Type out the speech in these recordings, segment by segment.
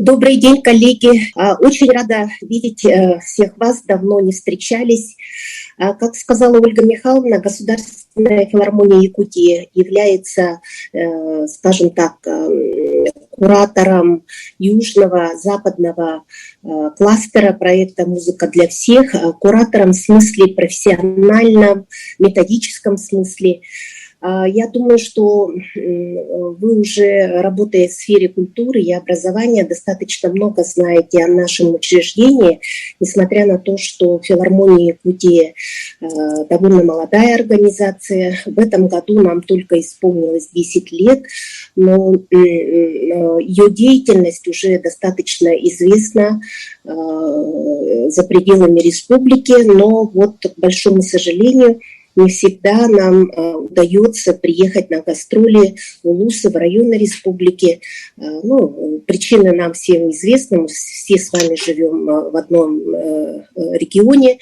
Добрый день, коллеги. Очень рада видеть всех вас. Давно не встречались. Как сказала Ольга Михайловна, Государственная филармония Якутии является, скажем так, куратором южного, западного кластера проекта «Музыка для всех», куратором в смысле профессиональном, методическом смысле. Я думаю, что вы уже, работая в сфере культуры и образования, достаточно много знаете о нашем учреждении, несмотря на то, что филармония Якутии довольно молодая организация. В этом году нам только исполнилось 10 лет, но ее деятельность уже достаточно известна за пределами республики, но вот, к большому сожалению, не всегда нам удается приехать на гастроли в Улусы, в районы республики. Причины нам всем известны, мы все с вами живем в одном регионе,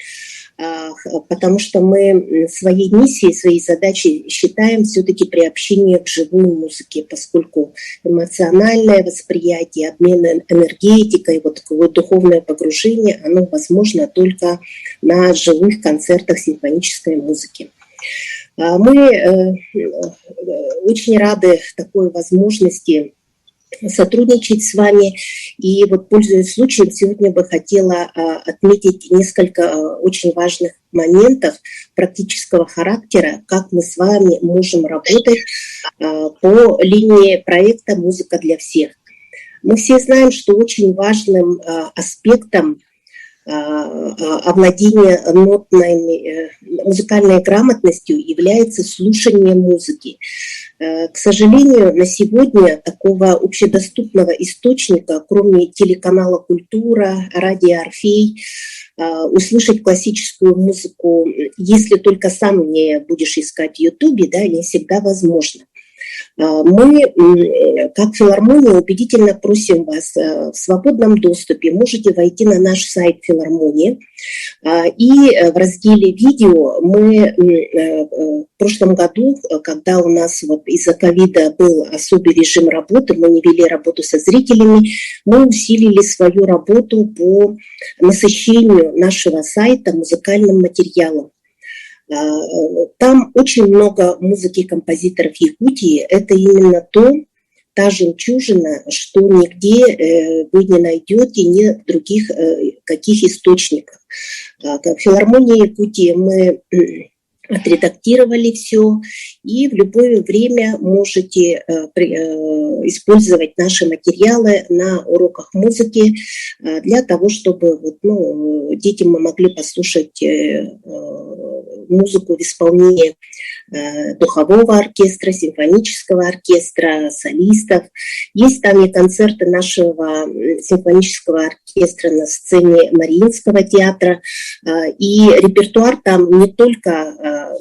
потому что мы своей миссией, своей задачей считаем все-таки приобщение к живой музыке, поскольку эмоциональное восприятие, обмен энергетикой, вот такое духовное погружение, оно возможно только на живых концертах симфонической музыки. Мы очень рады такой возможности сотрудничать с вами. И вот, пользуясь случаем, сегодня бы хотела отметить несколько очень важных моментов практического характера, как мы с вами можем работать по линии проекта «Музыка для всех». Мы все знаем, что очень важным аспектом овладение музыкальной грамотностью является слушание музыки. К сожалению, на сегодня такого общедоступного источника, кроме телеканала «Культура», радио «Орфей», услышать классическую музыку, если только сам не будешь искать в Ютубе, да, не всегда возможно. Мы, как филармония, убедительно просим вас в свободном доступе. Можете войти на наш сайт филармонии. И в разделе «Видео» мы в прошлом году, когда у нас вот из-за ковида был особый режим работы, мы не вели работу со зрителями, мы усилили свою работу по насыщению нашего сайта музыкальным материалом. Там очень много музыки композиторов Якутии. Это именно та жемчужина, что нигде вы не найдете, ни в других каких источниках. В филармонии Якутии мы отредактировали все, и в любое время можете использовать наши материалы на уроках музыки для того, чтобы дети могли послушать музыку в исполнении духового оркестра, симфонического оркестра, солистов. Есть там и концерты нашего симфонического оркестра на сцене Мариинского театра. И репертуар там не только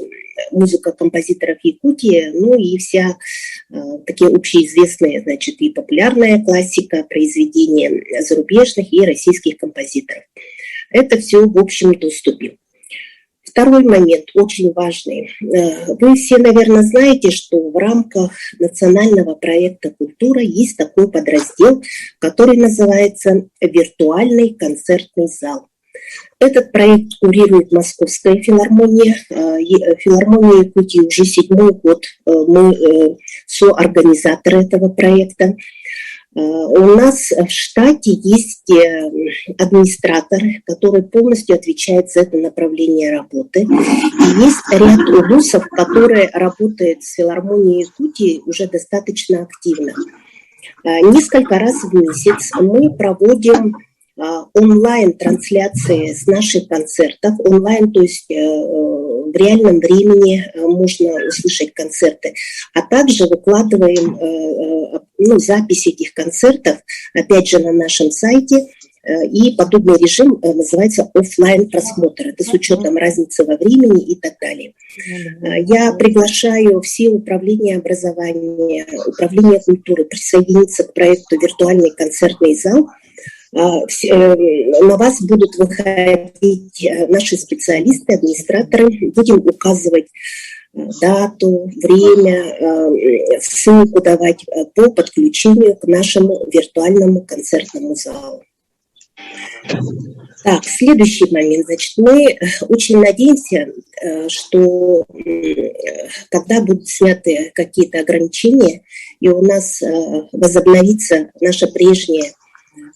музыка композиторов Якутии, но и вся такие общеизвестные, значит, и популярная классика, произведения зарубежных и российских композиторов. Это все в общем доступе. Второй момент, очень важный. Вы все, наверное, знаете, что в рамках национального проекта «Культура» есть такой подраздел, который называется «Виртуальный концертный зал». Этот проект курирует Московская филармония. Филармония Якутии уже 7-й год. Мы соорганизаторы этого проекта. У нас в штате есть администратор, который полностью отвечает за это направление работы. И есть ряд улусов, которые работают с филармонией Якутии уже достаточно активно. Несколько раз в месяц мы проводим онлайн-трансляции с наших концертов. Онлайн, то есть в реальном времени можно услышать концерты. А также выкладываем запись этих концертов, опять же, на нашем сайте. И подобный режим называется офлайн просмотр. Это с учетом разницы во времени и так далее. Я приглашаю все управления образования, управления культуры присоединиться к проекту «Виртуальный концертный зал». На вас будут выходить наши специалисты, администраторы. Будем указывать дату, время, ссылку давать по подключению к нашему виртуальному концертному залу. Так, следующий момент. Значит, мы очень надеемся, что когда будут сняты какие-то ограничения, и у нас возобновится наша прежняя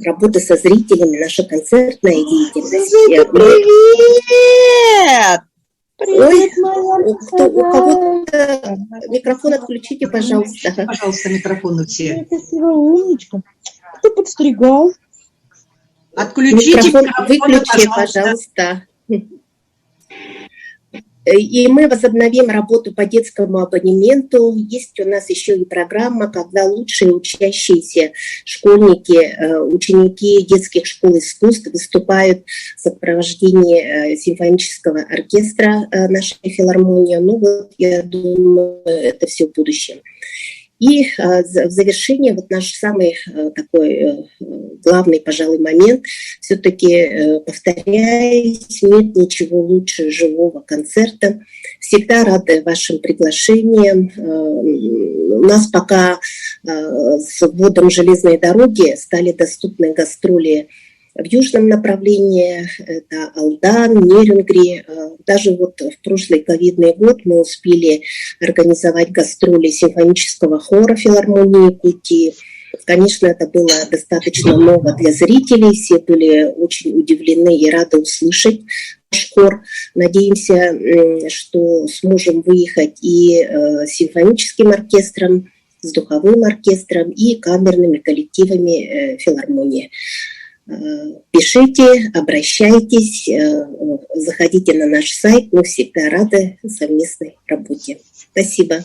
работа со зрителями, наша концертная деятельность. Привет! Ой, у кого-то микрофон отключите, пожалуйста. Пожалуйста, микрофон у всех. Красивая умничка. Кто подстригал? Отключите микрофон, выключи, пожалуйста. И мы возобновим работу по детскому абонементу. Есть у нас еще и программа, когда лучшие учащиеся школьники, ученики детских школ искусств выступают в сопровождении симфонического оркестра нашей филармонии. Ну вот, я думаю, это все в будущем. И в завершение, вот наш самый такой главный, пожалуй, момент, все-таки, повторяюсь, нет ничего лучше живого концерта. Всегда рады вашим приглашениям. У нас пока с вводом железной дороги стали доступны гастроли в южном направлении, это Алдан, Нерюнгри. Даже вот в прошлый ковидный год мы успели организовать гастроли симфонического хора филармонии Якутии. Конечно, это было достаточно ново для зрителей, все были очень удивлены и рады услышать наш хор. Надеемся, что сможем выехать и с симфоническим оркестром, с духовым оркестром и камерными коллективами филармонии. Пишите, обращайтесь, заходите на наш сайт. Мы всегда рады совместной работе. Спасибо.